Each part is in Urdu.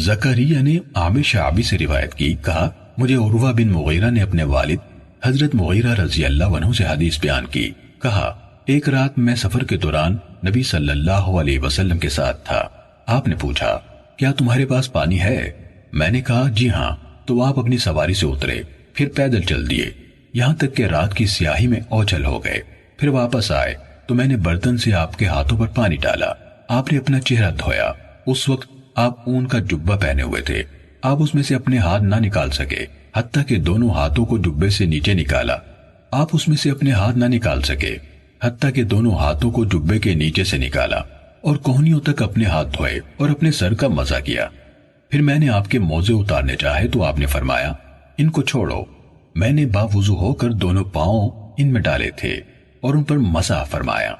زکریا نے عامر شعبی سے روایت کی، کہا مجھے عروہ بن مغیرہ نے اپنے والد حضرت مغیرہ رضی اللہ عنہ سے حدیث بیان کی، کہا ایک رات میں سفر کے دوران نبی صلی اللہ علیہ وسلم کے ساتھ تھا۔ آپ نے پوچھا کیا تمہارے پاس پانی ہے؟ میں نے کہا جی ہاں۔ تو آپ اپنی سواری سے اترے، پھر پیدل چل دیے، یہاں تک کہ رات کی سیاہی میں اوجھل ہو گئے۔ پھر واپس آئے تو میں نے برتن سے آپ کے ہاتھوں پر پانی ڈالا، آپ نے اپنا چہرہ دھویا۔ اس وقت آپ اون کا جبہ پہنے ہوئے تھے، آپ اس میں سے اپنے ہاتھ نہ نکال سکے حتیٰ کہ دونوں ہاتھوں کو جبے سے نیچے نکالا۔ آپ اس میں سے اپنے ہاتھ نہ نکال سکے حتیٰ کہ دونوں ہاتھوں کو جبے کے نیچے سے نکالا، اور کوہنیوں تک اپنے ہاتھ دھوئے اور اپنے سر کا مزہ کیا۔ پھر میں نے آپ کے موزے اتارنے چاہے تو آپ نے فرمایا ان کو چھوڑو۔ میں نے باوضو ہو کر دونوں پاؤں ان میں ڈالے تھے اور ان پر مسح فرمایا۔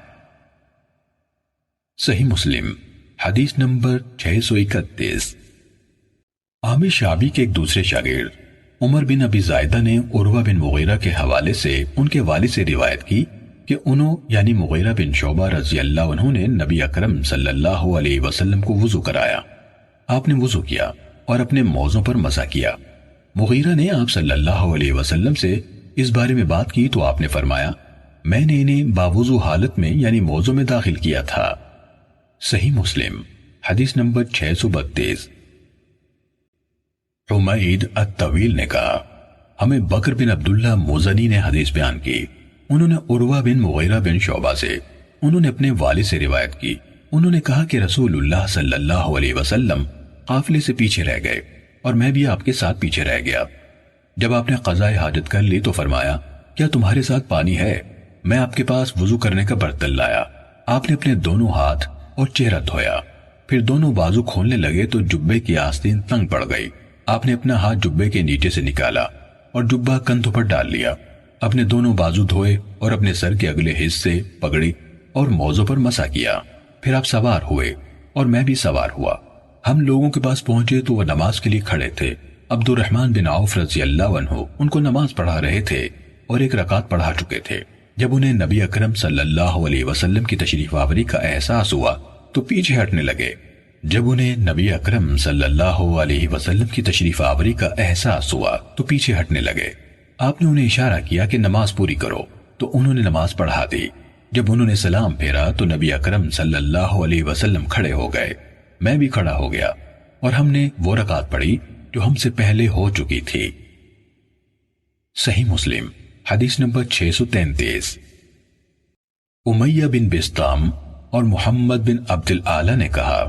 صحیح مسلم حدیث نمبر 631۔ عامر شعبی کے ایک دوسرے شاگرد عمر بن ابی زائدہ نے عروہ بن مغیرہ کے حوالے سے ان کے والد سے روایت کی کہ انہوں یعنی مغیرہ بن شعبہ رضی اللہ عنہ نے نبی اکرم صلی اللہ علیہ وسلم کو وضو کرایا۔ آپ نے وضو کیا اور اپنے موزوں پر مسح کیا۔ مغیرہ نے آپ صلی اللہ علیہ وسلم سے اس بارے میں بات کی تو آپ نے فرمایا میں نے انہیں باوضو حالت میں یعنی موزوں میں داخل کیا تھا۔ صحیح مسلم حدیث نمبر 632۔ حمید الطویل نے کہا ہمیں بکر بن عبداللہ موزنی نے حدیث بیان کی، انہوں نے عروہ بن مغیرہ بن شعبہ سے، انہوں نے اپنے والد سے روایت کی، انہوں نے کہا کہ رسول اللہ صلی اللہ علیہ وسلم قافلے سے پیچھے رہ گئے اور میں بھی آپ کے ساتھ پیچھے رہ گیا۔ جب آپ نے قضاء حاجت کر لی تو فرمایا کیا تمہارے ساتھ پانی ہے؟ میں آپ کے پاس وضو کرنے کا برتن لایا، آپ نے اپنے دونوں ہاتھ اور چہرہ دھویا، پھر دونوں بازو کھولنے لگے تو جبے کی آستین تنگ پڑ گئی، آپ نے اپنا ہاتھ جبے کے نیچے سے نکالا اور جبہ کندھوں پر ڈال لیا، اپنے دونوں بازو دھوئے اور اپنے سر کے اگلے حصے پگڑی اور موزوں پر مسح کیا۔ پھر آپ سوار ہوئے اور میں بھی سوار ہوا، ہم لوگوں کے پاس پہنچے تو وہ نماز کے لیے کھڑے تھے۔ عبد الرحمن بن عوف رضی اللہ عنہ ان کو نماز پڑھا رہے تھے اور ایک رکعت پڑھا چکے تھے۔ جب انہیں نبی اکرم صلی اللہ علیہ وسلم کی تشریف آوری کا احساس ہوا تو پیچھے ہٹنے لگے۔ جب انہیں نبی اکرم صلی اللہ علیہ وسلم کی تشریف آوری کا احساس ہوا تو پیچھے ہٹنے لگے۔ آپ نے انہیں اشارہ کیا کہ نماز پوری کرو تو انہوں نے نماز پڑھا دی۔ جب انہوں نے سلام پھیرا تو نبی اکرم صلی اللہ علیہ وسلم کھڑے ہو گئے، میں بھی کھڑا ہو گیا اور ہم نے وہ رکعت پڑھی جو ہم سے پہلے ہو چکی تھی۔ صحیح مسلم حدیث نمبر 633۔ امیہ بن بسطام اور محمد بن عبد العالی نے کہا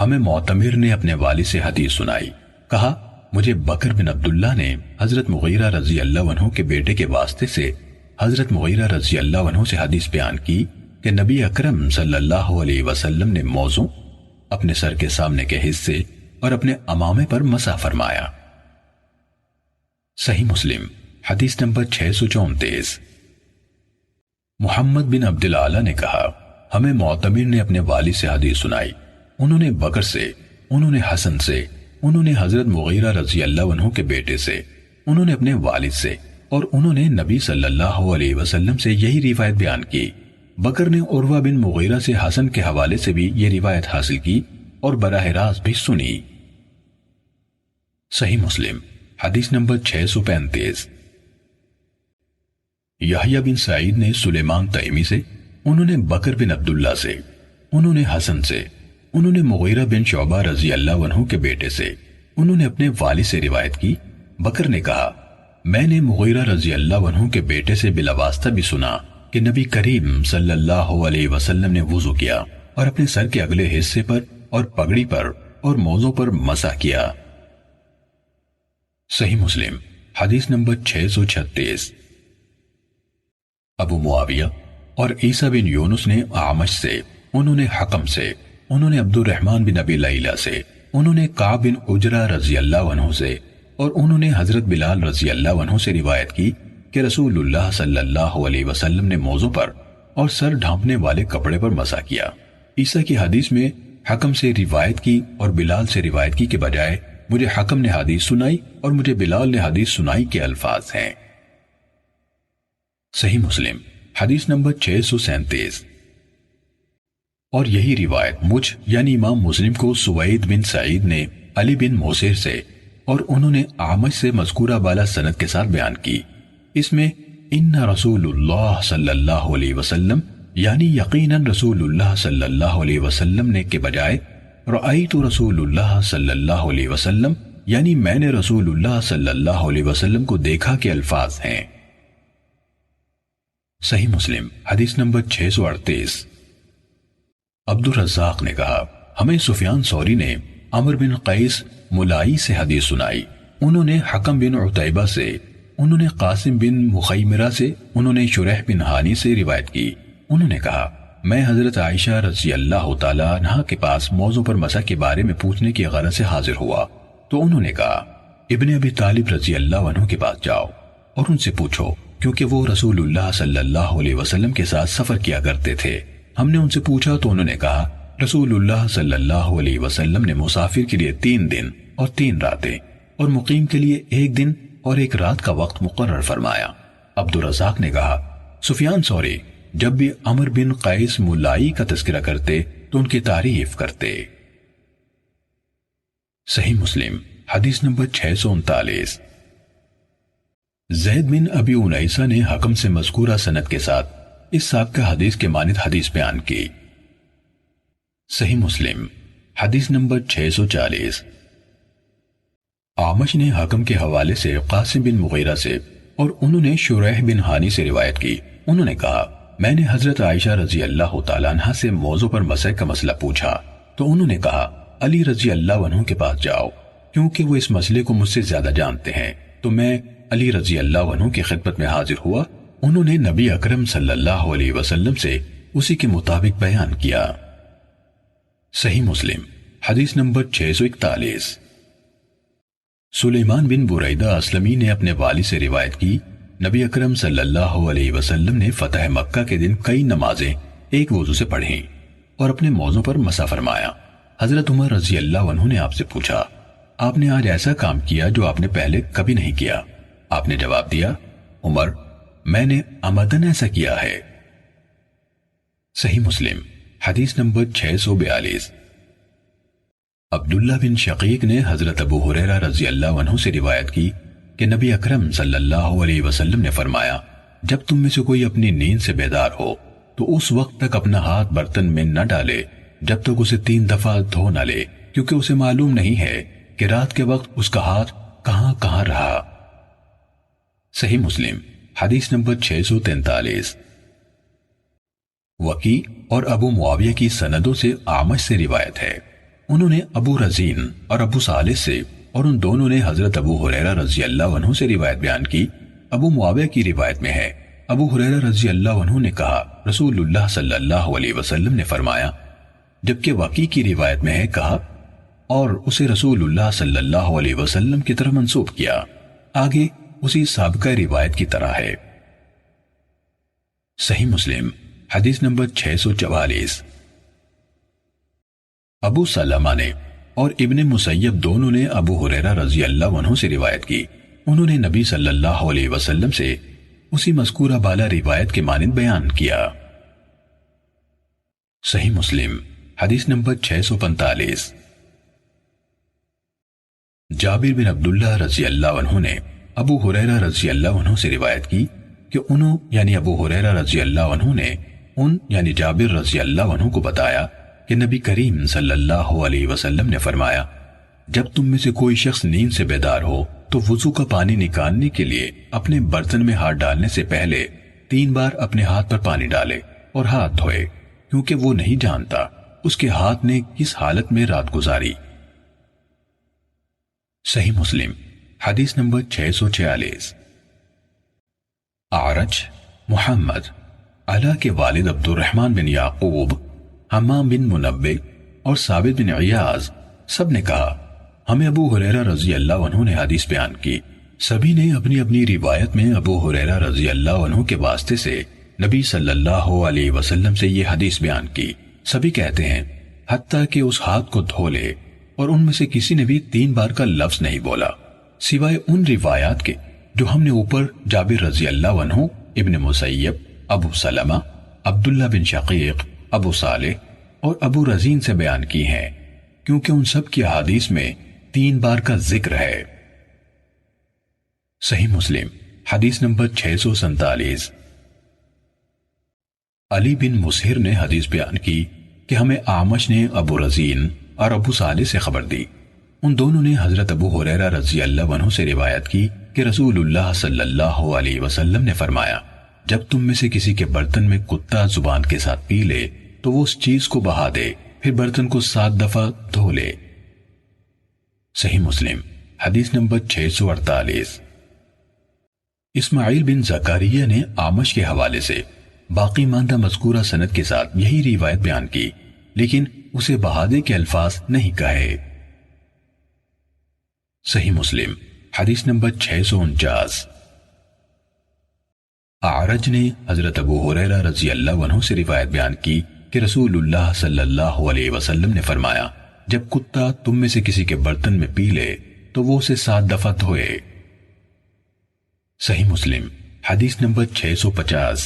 ہمیں معتمر نے اپنے والد سے حدیث سنائی، کہا مجھے بکر بن عبداللہ نے حضرت مغیرہ رضی اللہ عنہ کے بیٹے کے واسطے سے حضرت مغیرہ رضی اللہ عنہ سے حدیث بیان کی کہ نبی اکرم صلی اللہ علیہ وسلم نے موضوع اپنے سر کے سامنے کے حصے اور اپنے امامے پر مسح فرمایا۔ صحیح مسلم حدیث نمبر 634۔ محمد بن عبد العالی نے کہا ہمیں معتمر نے اپنے والد سے حدیث سنائی، انہوں نے بکر سے، انہوں نے حسن سے، انہوں نے حضرت مغیرہ رضی اللہ عنہ کے بیٹے سے، انہوں نے اپنے والد سے اور انہوں نے نبی صلی اللہ علیہ وسلم سے یہی روایت بیان کی۔ بکر نے عروہ بن مغیرہ سے حسن کے حوالے سے بھی یہ روایت حاصل کی اور براہ راست بھی سنی۔ صحیح مسلم حدیث نمبر 635۔ یحییٰ بن سعید نے سلیمان تیمی سے، انہوں نے بکر بن عبداللہ سے، انہوں نے حسن سے، انہوں نے مغیرہ بن شعبہ رضی اللہ عنہ کے بیٹے سے، انہوں نے اپنے والد سے روایت کی۔ بکر نے کہا میں نے مغیرہ رضی اللہ عنہ کے بیٹے سے بلا واسطہ بھی سنا کہ نبی کریم صلی اللہ علیہ وسلم نے وضو کیا اور اپنے سر کے اگلے حصے پر اور پگڑی پر اور موزوں پر مسح کیا۔ صحیح مسلم حدیث نمبر 636۔ ابو معاویہ اور عیسیٰ بن یونس نے اعمش سے، انہوں نے حکم سے، انہوں نے عبد الرحمن بن ابی لیلہ سے، انہوں نے کعب بن عجرہ رضی اللہ عنہ سے اور انہوں نے حضرت بلال رضی اللہ عنہ سے روایت کی کہ رسول اللہ صلی اللہ علیہ وسلم نے موزوں پر اور سر ڈھانپنے والے کپڑے پر مسح کیا۔ عیسیٰ کی حدیث میں حکم سے روایت کی اور بلال سے روایت کی کے بجائے مجھے حکم نے حدیث سنائی اور مجھے بلال نے حدیث سنائی کے الفاظ ہیں۔ صحیح مسلم حدیث نمبر 637۔ اور یہی روایت مجھ یعنی امام مسلم کو سوید بن سعید نے علی بن موسیر سے اور انہوں نے اعمش سے مذکورہ بالا سند کے ساتھ بیان کی۔ اس میں ان رسول اللہ صلی اللہ علیہ وسلم یعنی یقیناً رسول اللہ صلی اللہ علیہ وسلم نے کے بجائے رأیت رسول اللہ صلی اللہ علیہ وسلم یعنی میں نے رسول اللہ صلی اللہ علیہ وسلم کو دیکھا کے الفاظ ہیں۔ صحیح مسلم حدیث نمبر 638۔ عبد الرزاق نے کہا ہمیں سفیان ثوری نے عمر بن قیس ملائی سے حدیث سنائی، انہوں نے حکم بن عتیبہ سے، انہوں نے قاسم بن مخیمرہ سے، انہوں نے شریح بن ہانی سے روایت کی۔ انہوں نے کہا میں حضرت عائشہ رضی اللہ تعالیٰ عنہا کے پاس موضوع پر مسح کے بارے میں پوچھنے کی غرض سے حاضر ہوا تو انہوں نے کہا ابن ابی طالب رضی اللہ عنہ کے پاس جاؤ اور ان سے پوچھو، کیونکہ وہ رسول اللہ صلی اللہ علیہ وسلم کے ساتھ سفر کیا کرتے تھے۔ ہم نے ان سے پوچھا تو انہوں نے کہا رسول اللہ صلی اللہ علیہ وسلم نے مسافر کے لیے 3 دن اور 3 راتیں اور مقیم کے لیے 1 دن اور 1 رات کا وقت مقرر فرمایا۔ عبد الرزاق نے کہا سفیان ثوری جب بھی عمر بن قیس ملائی کا تذکرہ کرتے تو ان کی تعریف کرتے۔ صحیح مسلم حدیث نمبر 639۔ زید بن ابی انیسہ نے حکم سے مذکورہ سند کے ساتھ اس سابقہ حدیث کے مانند حدیث بیان کی۔ صحیح مسلم حدیث نمبر 640۔ اعمش نے حکم کے حوالے سے قاسم بن مغیرہ سے اور انہوں نے شریح بن ہانی سے روایت کی، انہوں نے کہا میں نے حضرت عائشہ رضی اللہ تعالیٰ عنہ سے موضوع پر مسح کا مسئلہ پوچھا تو انہوں نے کہا علی رضی اللہ عنہ کے پاس جاؤ کیونکہ وہ اس مسئلے کو مجھ سے زیادہ جانتے ہیں۔ تو میں علی رضی اللہ عنہ کی خدمت میں حاضر ہوا، انہوں نے نبی اکرم صلی اللہ علیہ وسلم سے اسی کے مطابق بیان کیا۔ صحیح مسلم حدیث نمبر 641۔ سلیمان بن بریدہ اسلمی نے اپنے والد سے روایت کی نبی اکرم صلی اللہ علیہ وسلم نے فتح مکہ کے دن کئی نمازیں ایک وضو سے پڑھیں اور اپنے موضوع پر مسح فرمایا۔ حضرت عمر رضی اللہ عنہ نے آپ سے پوچھا آپ نے آج ایسا کام کیا جو آپ نے پہلے کبھی نہیں کیا؟ آپ نے جواب دیا عمر میں نے عمدن ایسا کیا ہے۔ صحیح مسلم حدیث نمبر 642۔ عبداللہ بن شقیق نے حضرت ابو ہریرہ رضی اللہ عنہ سے روایت کی کہ نبی اکرم صلی اللہ علیہ وسلم نے فرمایا جب تم میں سے کوئی اپنی نیند سے بیدار ہو تو اس وقت تک اپنا ہاتھ برتن میں نہ ڈالے جب تک اسے 3 دفعہ دھو نہ لے، کیونکہ اسے معلوم نہیں ہے کہ رات کے وقت اس کا ہاتھ کہاں کہاں رہا۔ صحیح مسلم حدیث نمبر 643۔ وکی اور ابو معاویہ کی سندوں سے اعمش سے روایت ہے، انہوں نے ابو رزین اور ابو صالح سے اور ان دونوں نے حضرت ابو ہریرہ رضی اللہ عنہ سے روایت بیان کی۔ ابو معاویہ کی روایت میں ہے ابو ہریرہ رضی اللہ عنہ نے کہا رسول اللہ صلی اللہ علیہ وسلم نے فرمایا، جبکہ وکی کی روایت میں ہے کہا اور اسے رسول اللہ صلی اللہ علیہ وسلم کی طرف منسوب کیا، آگے اسی سابقہ روایت کی طرح ہے۔ صحیح مسلم حدیث نمبر 644۔ ابو سلمہ نے اور ابن مسیب دونوں نے ابو ہریرہ رضی اللہ عنہ سے روایت کی، انہوں نے نبی صلی اللہ علیہ وسلم سے اسی مذکورہ بالا روایت کے مانند بیان کیا۔ صحیح مسلم حدیث نمبر 645۔ جابر بن عبداللہ رضی اللہ عنہ نے ابو ہریرہ رضی اللہ عنہ سے روایت کی کہ انہوں یعنی ابو ہریرہ رضی اللہ عنہ نے ان یعنی جابر رضی اللہ عنہ کو بتایا کہ نبی کریم صلی اللہ علیہ وسلم نے فرمایا جب تم میں سے کوئی شخص نیند سے بیدار ہو تو وضو کا پانی نکالنے کے لیے اپنے برتن میں ہاتھ ڈالنے سے پہلے 3 بار اپنے ہاتھ پر پانی ڈالے اور ہاتھ دھوئے، کیونکہ وہ نہیں جانتا اس کے ہاتھ نے کس حالت میں رات گزاری۔ صحیح مسلم حدیث نمبر 646۔ اعرج محمد علا کے والد عبد الرحمن بن یعقوب، حمام بن منبع اور ثابت بن عیاض سب نے کہا ہمیں ابو ہریرہ رضی اللہ عنہ نے حدیث بیان کی۔ سبھی نے اپنی اپنی روایت میں ابو ہریرہ رضی اللہ عنہ کے واسطے سے نبی صلی اللہ علیہ وسلم سے یہ حدیث بیان کی۔ سبھی کہتے ہیں حتیٰ کہ اس ہاتھ کو دھو لے، اور ان میں سے کسی نے بھی 3 بار کا لفظ نہیں بولا سوائے ان روایات کے جو ہم نے اوپر جابر رضی اللہ عنہ، ابن مسیب، ابو سلمہ، عبداللہ بن شقیق، ابو صالح اور ابو رزین سے بیان کی ہیں، کیونکہ ان سب کی احادیث میں 3 بار کا ذکر ہے۔ صحیح مسلم حدیث نمبر 647۔ علی بن مسہر نے حدیث بیان کی کہ ہمیں اعمش نے ابو رزین اور ابو صالح سے خبر دی، ان دونوں نے حضرت ابو ہریرہ رضی اللہ عنہ سے روایت کی کہ رسول اللہ صلی اللہ علیہ وسلم نے فرمایا، جب تم میں سے کسی کے برتن میں کتا زبان کے ساتھ پی لے تو وہ اس چیز کو بہا دے، پھر برتن کو 7 دفعہ دھو لے۔ صحیح مسلم حدیث نمبر 648۔ اسماعیل بن زکریا نے اعمش کے حوالے سے باقی ماندہ مذکورہ سند کے ساتھ یہی روایت بیان کی، لیکن اسے بہادے کے الفاظ نہیں کہے۔ صحیح مسلم حدیث نمبر 649۔ اعرج نے حضرت ابو ہریرہ رضی اللہ عنہ سے روایت بیان کی کہ رسول اللہ صلی اللہ علیہ وسلم نے فرمایا، جب کتا تم میں سے کسی کے برتن میں پی لے تو وہ اسے 7 دفعہ دھوئے۔ صحیح مسلم حدیث نمبر 650۔